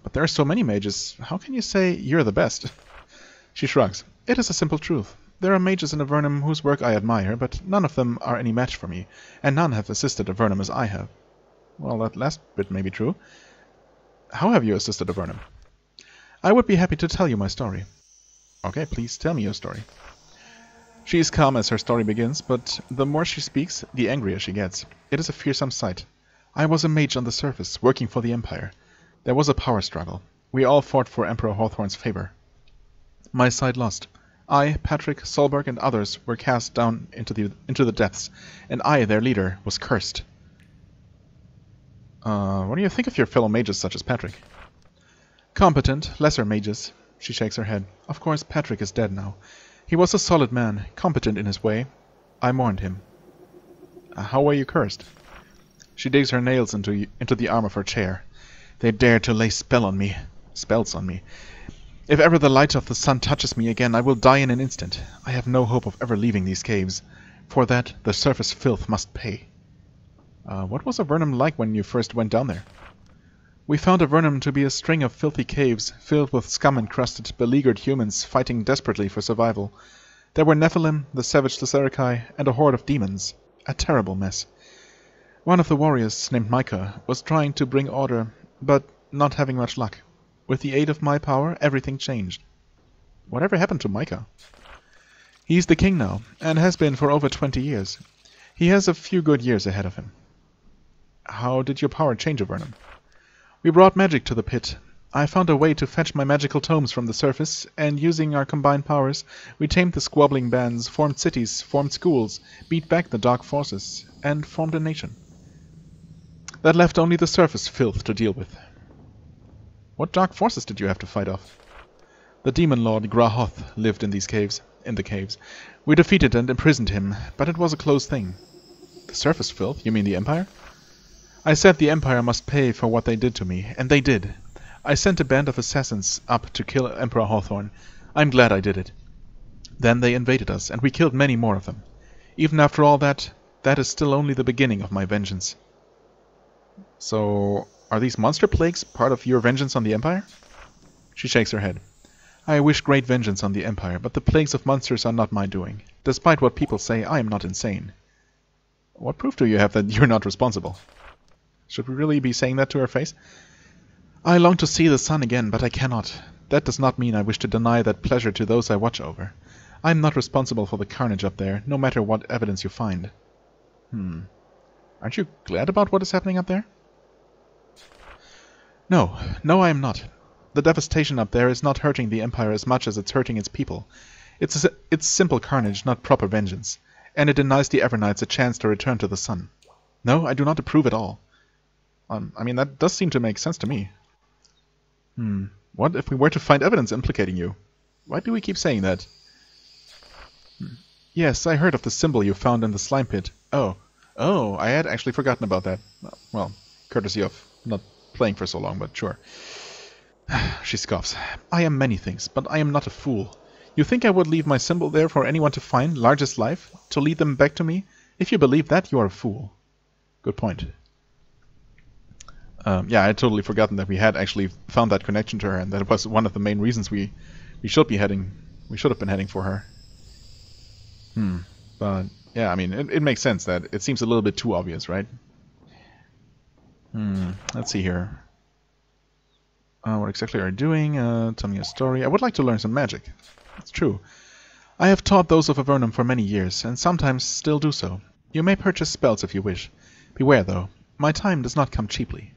But there are so many mages. How can you say you're the best? She shrugs. It is a simple truth. There are mages in Avernum whose work I admire, but none of them are any match for me, and none have assisted Avernum as I have. Well, that last bit may be true. How have you assisted Avernum? I would be happy to tell you my story. Okay, please tell me your story. She is calm as her story begins, but the more she speaks, the angrier she gets. It is a fearsome sight. I was a mage on the surface, working for the Empire. There was a power struggle. We all fought for Emperor Hawthorne's favor. My side lost. I, Patrick, Solberg, and others were cast down into the depths, and I, their leader, was cursed. What do you think of your fellow mages such as Patrick? Competent, lesser mages. She shakes her head. Of course, Patrick is dead now. He was a solid man, competent in his way. I mourned him. How were you cursed? She digs her nails into the arm of her chair. They dare to lay spells on me. If ever the light of the sun touches me again, I will die in an instant. I have no hope of ever leaving these caves. For that, the surface filth must pay. What was Avernum like when you first went down there? We found Avernum to be a string of filthy caves, filled with scum-encrusted, beleaguered humans fighting desperately for survival. There were Nephilim, the savage Tesserikai, and a horde of demons. A terrible mess. One of the warriors, named Micah, was trying to bring order, but not having much luck. With the aid of my power, everything changed. Whatever happened to Micah? He's the king now, and has been for over 20 years. He has a few good years ahead of him. How did your power change Avernum? We brought magic to the pit. I found a way to fetch my magical tomes from the surface, and using our combined powers, we tamed the squabbling bands, formed cities, formed schools, beat back the dark forces, and formed a nation. That left only the surface filth to deal with. What dark forces did you have to fight off? The demon lord Grahoth lived in the caves. We defeated and imprisoned him, but it was a close thing. The surface filth? You mean the Empire? I said the Empire must pay for what they did to me, and they did. I sent a band of assassins up to kill Emperor Hawthorne. I'm glad I did it. Then they invaded us, and we killed many more of them. Even after all that, that is still only the beginning of my vengeance. So, are these monster plagues part of your vengeance on the Empire? She shakes her head. I wish great vengeance on the Empire, but the plagues of monsters are not my doing. Despite what people say, I am not insane. What proof do you have that you're not responsible? Should we really be saying that to her face? I long to see the sun again, but I cannot. That does not mean I wish to deny that pleasure to those I watch over. I am not responsible for the carnage up there, no matter what evidence you find. Aren't you glad about what is happening up there? No, I am not. The devastation up there is not hurting the Empire as much as it's hurting its people. It's simple carnage, not proper vengeance, and it denies the Evernights a chance to return to the sun. No, I do not approve at all. I mean, that does seem to make sense to me. What if we were to find evidence implicating you? Why do we keep saying that? Yes, I heard of the symbol you found in the slime pit. Oh, I had actually forgotten about that. Well, courtesy of not playing for so long, but sure. She scoffs. I am many things, but I am not a fool. You think I would leave my symbol there for anyone to find, large as life, to lead them back to me? If you believe that, you are a fool. Good point. Yeah, I had totally forgotten that we had actually found that connection to her, and that it was one of the main reasons we should have been heading for her. But yeah, I mean, it makes sense that it seems a little bit too obvious, right? Let's see here. What exactly are you doing? Tell me a story. I would like to learn some magic. It's true. I have taught those of Avernum for many years, and sometimes still do so. You may purchase spells if you wish. Beware, though. My time does not come cheaply.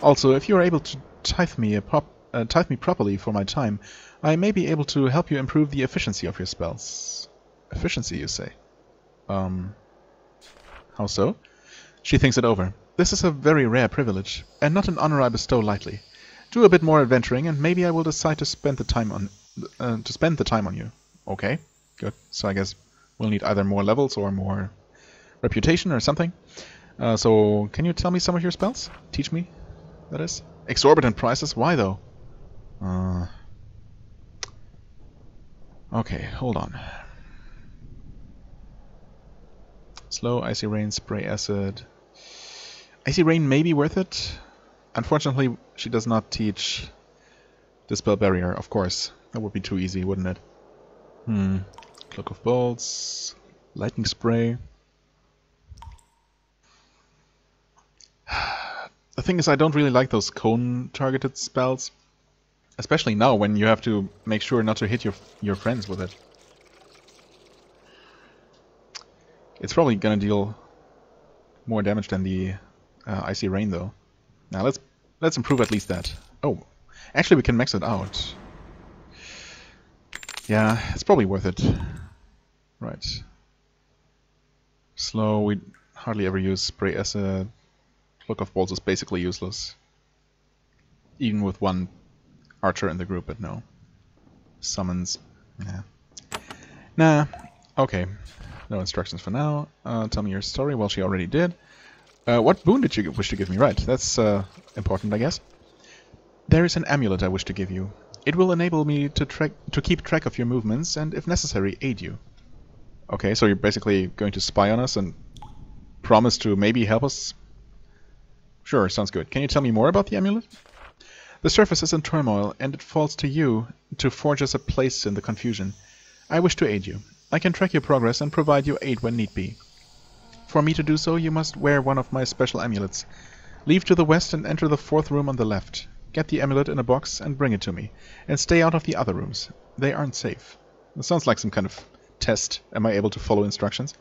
Also, if you are able tithe me properly for my time, I may be able to help you improve the efficiency of your spells. Efficiency, you say? How so? She thinks it over. This is a very rare privilege, and not an honor I bestow lightly. Do a bit more adventuring, and maybe I will decide to spend the time on you. Okay, good. So I guess we'll need either more levels or more reputation or something. So can you tell me some of your spells? Teach me, that is. Exorbitant prices? Why though? Okay, hold on. Slow, Icy Rain, Spray Acid. Icy Rain may be worth it. Unfortunately, she does not teach Dispel Barrier, of course. That would be too easy, wouldn't it? Cloak of Bolts. Lightning Spray. The thing is, I don't really like those cone-targeted spells. Especially now, when you have to make sure not to hit your friends with it. It's probably gonna deal more damage than the Icy Rain, though. Now let's improve at least that. Oh, actually we can max it out. Yeah, it's probably worth it. Right. Slow, we hardly ever use Spray Acid. Cloak of Bolts is basically useless. Even with one archer in the group, but no. Summons. Yeah. Nah. Okay. No instructions for now. Tell me your story. Well, she already did. What boon did you wish to give me? Right, that's important, I guess. There is an amulet I wish to give you. It will enable me to keep track of your movements and, if necessary, aid you. Okay, so you're basically going to spy on us and promise to maybe help us? Sure, sounds good. Can you tell me more about the amulet? The surface is in turmoil, and it falls to you to forge us a place in the confusion. I wish to aid you. I can track your progress and provide you aid when need be. For me to do so, you must wear one of my special amulets. Leave to the west and enter the 4th room on the left. Get the amulet in a box and bring it to me. And stay out of the other rooms. They aren't safe. It sounds like some kind of test. Am I able to follow instructions?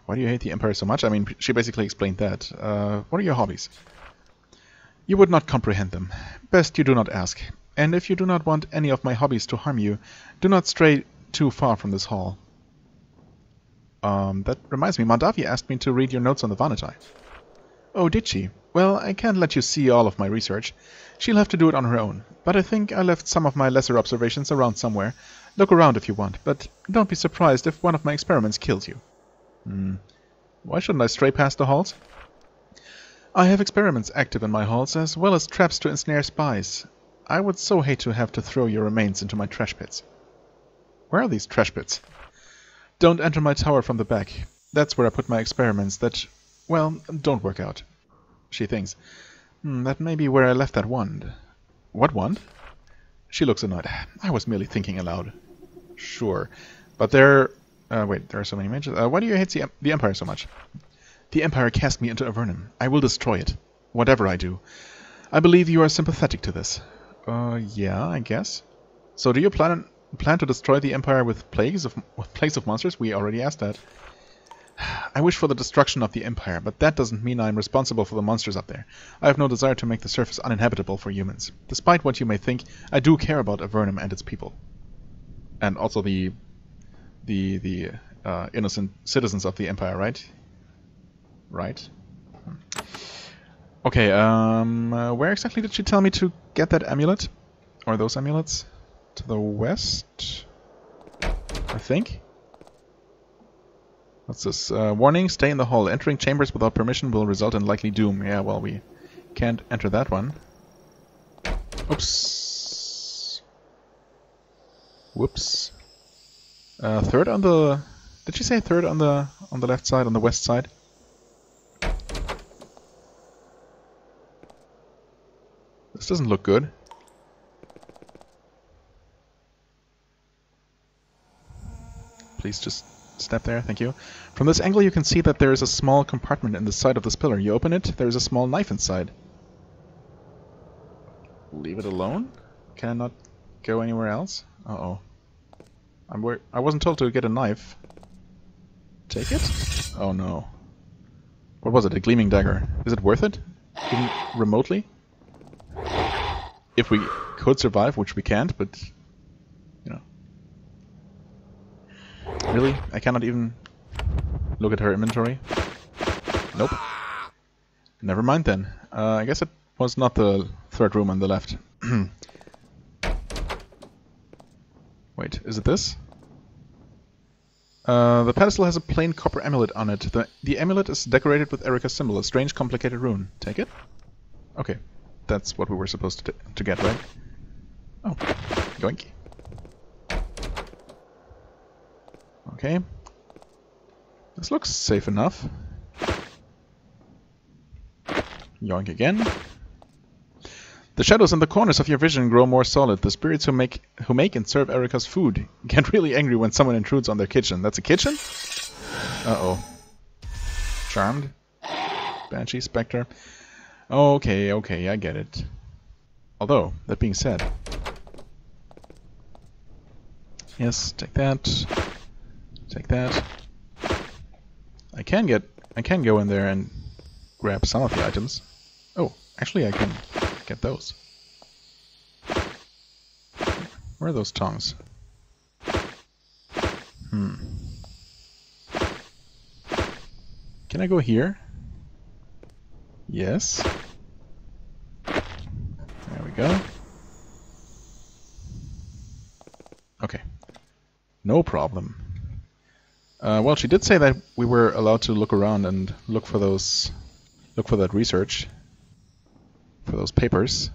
Why do you hate the Empire so much? I mean, she basically explained that. What are your hobbies? You would not comprehend them. Best you do not ask. And if you do not want any of my hobbies to harm you, do not stray too far from this hall. That reminds me, Mondavi asked me to read your notes on the Vanatai. Oh, did she? Well, I can't let you see all of my research. She'll have to do it on her own. But I think I left some of my lesser observations around somewhere. Look around if you want, but don't be surprised if one of my experiments kills you. Why shouldn't I stray past the halls? I have experiments active in my halls, as well as traps to ensnare spies. I would so hate to have to throw your remains into my trash pits. Where are these trash pits? Don't enter my tower from the back. That's where I put my experiments that, well, don't work out. She thinks. That may be where I left that wand. What wand? She looks annoyed. I was merely thinking aloud. Sure. But there... wait, there are so many mages. Why do you hate the Empire so much? The Empire cast me into Avernum. I will destroy it. Whatever I do. I believe you are sympathetic to this. Yeah, I guess. So do you plan to destroy the Empire with plagues of monsters? We already asked that. I wish for the destruction of the Empire, but that doesn't mean I'm responsible for the monsters up there. I have no desire to make the surface uninhabitable for humans. Despite what you may think, I do care about Avernum and its people. And also the innocent citizens of the Empire, right? Right? Okay, where exactly did she tell me to get that amulet? Or those amulets? To the west? I think? What's this? Warning, stay in the hall. Entering chambers without permission will result in likely doom. Yeah, well, we can't enter that one. Oops. Whoops. Third on the... Did she say third on the left side, on the west side? This doesn't look good. Please just step there, thank you. From this angle you can see that there is a small compartment in the side of this pillar. You open it, there is a small knife inside. Leave it alone? Can I not go anywhere else? Uh-oh. I wasn't told to get a knife. Take it? Oh no. What was it? A gleaming dagger. Is it worth it? Even remotely? If we could survive, which we can't, but... You know. Really? I cannot even look at her inventory? Nope. Never mind then. I guess it was not the third room on the left. Wait, is it this? The pedestal has a plain copper amulet on it. The amulet is decorated with Erika's symbol, a strange, complicated rune. Take it? Okay. That's what we were supposed to get, right? Oh. Yoink. Okay. This looks safe enough. Yoink again. The shadows in the corners of your vision grow more solid. The spirits who make and serve Erika's food get really angry when someone intrudes on their kitchen. That's a kitchen? Uh-oh. Charmed? Banshee, Spectre. Okay, okay, I get it. Although, that being said... Yes, take that. Take that. I can go in there and grab some of the items. Oh, actually I can get those. Where are those tongs? Can I go here? Yes. There we go. Okay. No problem. Well, she did say that we were allowed to look around and look for that research. For those papers.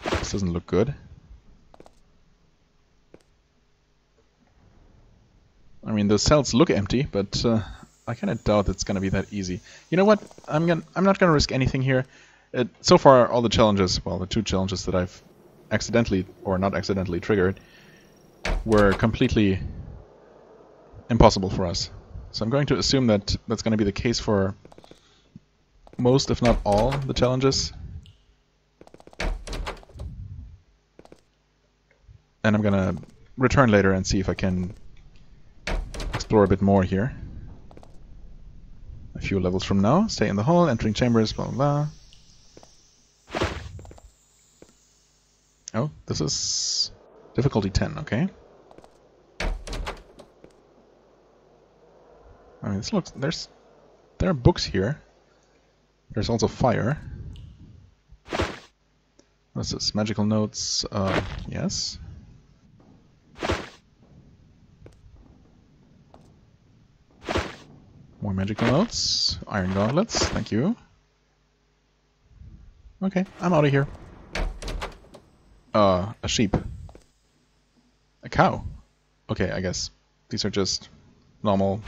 This doesn't look good. I mean, those cells look empty, but I kind of doubt it's gonna be that easy. You know what? I'm not gonna risk anything here. So far, all the challenges, well, the two challenges that I've accidentally or not accidentally triggered, were completely impossible for us. So I'm going to assume that that's going to be the case for most, if not all, the challenges. And I'm going to return later and see if I can explore a bit more here. A few levels from now. Stay in the hall, entering chambers, blah blah blah. Oh, this is difficulty 10, okay. I mean, this looks... there are books here. There's also fire. What's this? Magical notes. Yes. More magical notes. Iron gauntlets. Thank you. Okay, I'm out of here. A sheep. A cow. Okay, I guess these are just normal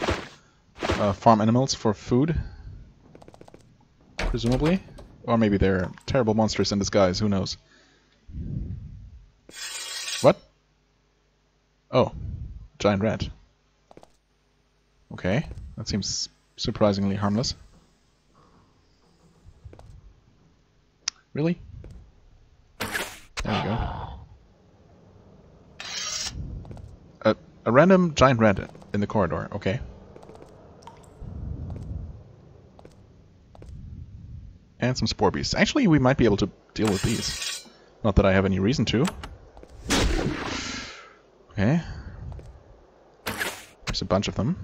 farm animals for food. Presumably. Or maybe they're terrible monsters in disguise, who knows. What? Oh. Giant rat. Okay, that seems surprisingly harmless. Really? There we go. A random giant rat in the corridor, okay. And some spore beasts. Actually, we might be able to deal with these. Not that I have any reason to. Okay. There's a bunch of them.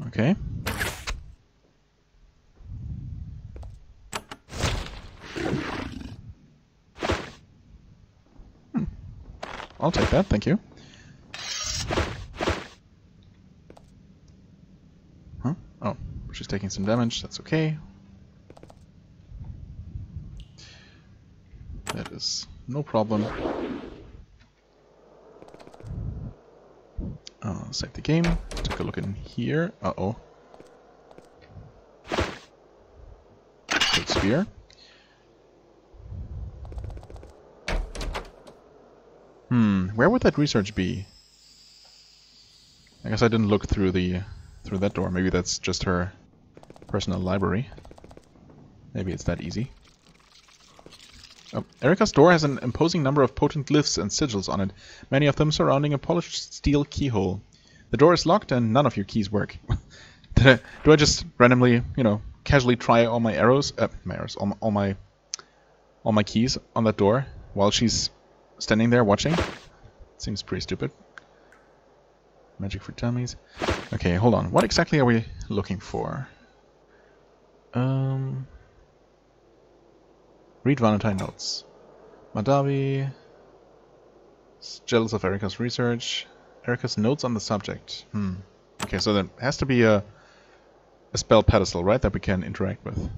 Okay. I'll take that, thank you. Huh? Oh, she's taking some damage, that's okay. That is no problem. Save the game. Take a look in here. Uh-oh. Good spear. Where would that research be? I guess I didn't look through that door. Maybe that's just her personal library. Maybe it's that easy. Oh, Erika's door has an imposing number of potent glyphs and sigils on it, many of them surrounding a polished steel keyhole. The door is locked and none of your keys work. Do I just randomly, casually try all my arrows, all my keys on that door while she's standing there watching? Seems pretty stupid. Magic for dummies. Okay, hold on. What exactly are we looking for? Read Valentine notes. Madavi is jealous of Erika's research. Erika's notes on the subject. Okay, so there has to be a spell pedestal, right, that we can interact with.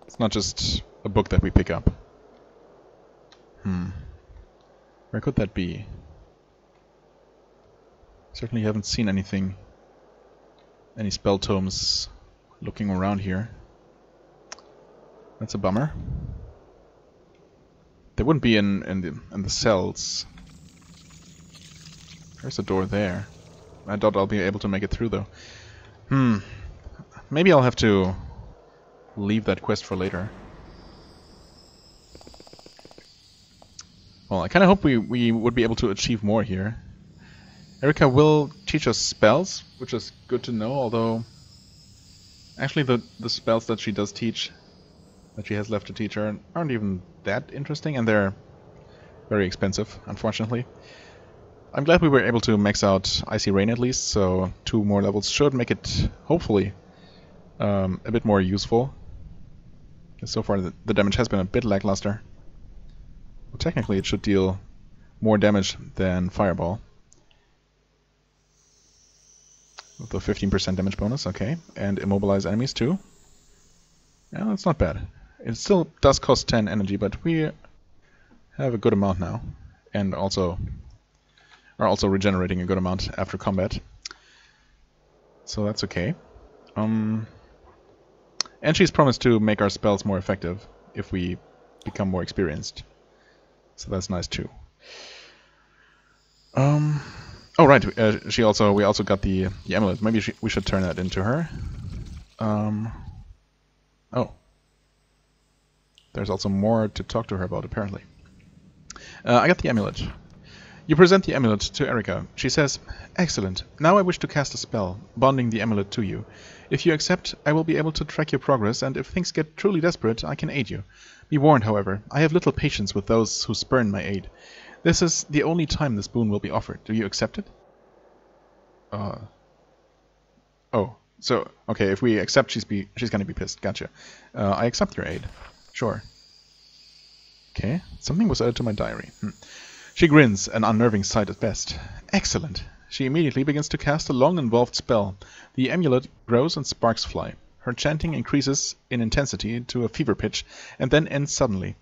It's not just a book that we pick up. Where could that be? Certainly haven't seen anything, any spell tomes looking around here. That's a bummer. They wouldn't be in the cells. There's a door there. I doubt I'll be able to make it through though. Maybe I'll have to leave that quest for later. Well, I kind of hope we would be able to achieve more here. Erika will teach us spells, which is good to know, although actually the spells that she does teach, that she has left to teach her, aren't even that interesting, and they're very expensive, unfortunately. I'm glad we were able to max out Icy Rain at least, so 2 more levels should make it, hopefully, a bit more useful. So far the damage has been a bit lackluster. Well, technically it should deal more damage than Fireball. With a 15% damage bonus, okay. And immobilize enemies too. Yeah, that's not bad. It still does cost 10 energy, but we have a good amount now. And also are also regenerating a good amount after combat. So that's okay. And she's promised to make our spells more effective if we become more experienced. So that's nice too. Oh right, we also got the amulet. Maybe we should turn that into her. Oh. There's also more to talk to her about, apparently. I got the amulet. You present the amulet to Erika. She says, "Excellent. Now I wish to cast a spell, bonding the amulet to you. If you accept, I will be able to track your progress, and if things get truly desperate, I can aid you. Be warned, however, I have little patience with those who spurn my aid. This is the only time this boon will be offered. Do you accept it?" Oh, so, okay, if we accept, she's gonna be pissed. Gotcha. I accept your aid. Sure. Okay, something was added to my diary. She grins, an unnerving sight at best. Excellent. She immediately begins to cast a long involved spell. The amulet grows and sparks fly. Her chanting increases in intensity to a fever pitch, and then ends suddenly.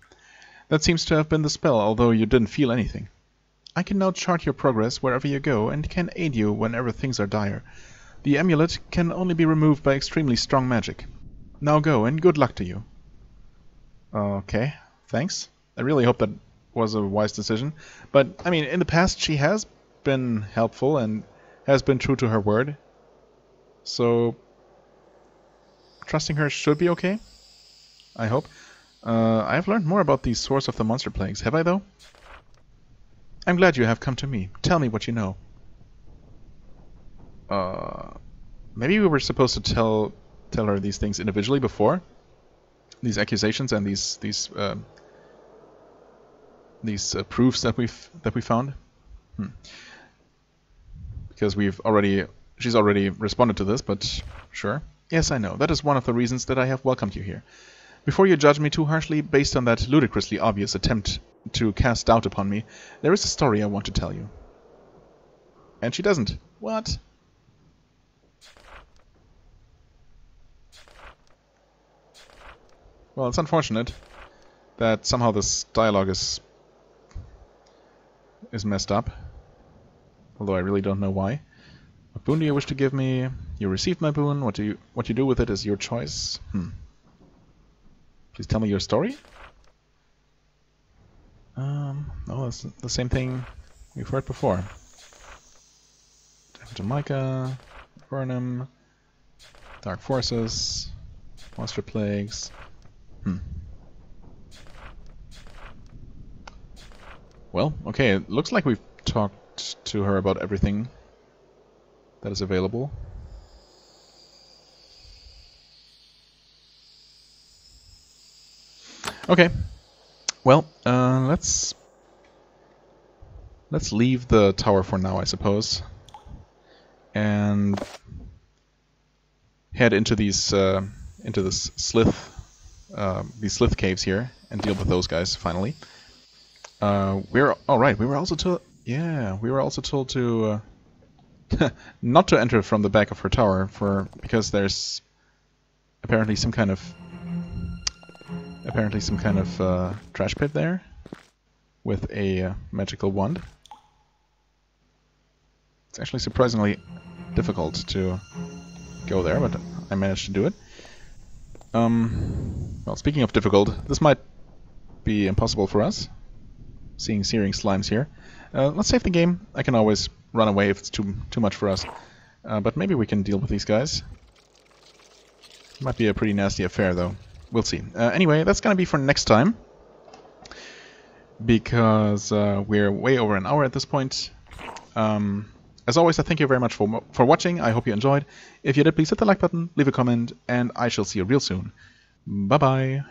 That seems to have been the spell, although you didn't feel anything. I can now chart your progress wherever you go, and can aid you whenever things are dire. The amulet can only be removed by extremely strong magic. Now go, and good luck to you. Okay, thanks. I really hope that was a wise decision. But, I mean, in the past she has been helpful and has been true to her word. So, trusting her should be okay. I hope. I've learned more about the source of the monster plagues. Have I, though? I'm glad you have come to me. Tell me what you know. Maybe we were supposed to tell her these things individually before? These accusations and these proofs that we found? Because she's already responded to this, but sure. Yes, I know. That is one of the reasons that I have welcomed you here. Before you judge me too harshly based on that ludicrously obvious attempt to cast doubt upon me, there is a story I want to tell you. And she doesn't. What? Well, it's unfortunate that somehow this dialogue is messed up. Although I really don't know why. What boon do you wish to give me? You received my boon. What you do with it is your choice. Please tell me your story? No, it's the same thing we've heard before. Jamaica, Avernum, Dark Forces, Monster Plagues. Well, okay, it looks like we've talked to her about everything that is available. Okay, well, let's leave the tower for now, I suppose, and head into these into this these slith caves here and deal with those guys finally. We're all right. We were also told, we were also told to not to enter from the back of her tower because there's apparently some kind of trash pit there with a magical wand. It's actually surprisingly difficult to go there, but I managed to do it. Well, speaking of difficult, this might be impossible for us. Seeing searing slimes here. Let's save the game. I can always run away if it's too much for us. But maybe we can deal with these guys. Might be a pretty nasty affair, though. We'll see. Anyway, that's gonna be for next time. Because we're way over an hour at this point. As always, I thank you very much for watching. I hope you enjoyed. If you did, please hit the like button, leave a comment, and I shall see you real soon. Bye-bye.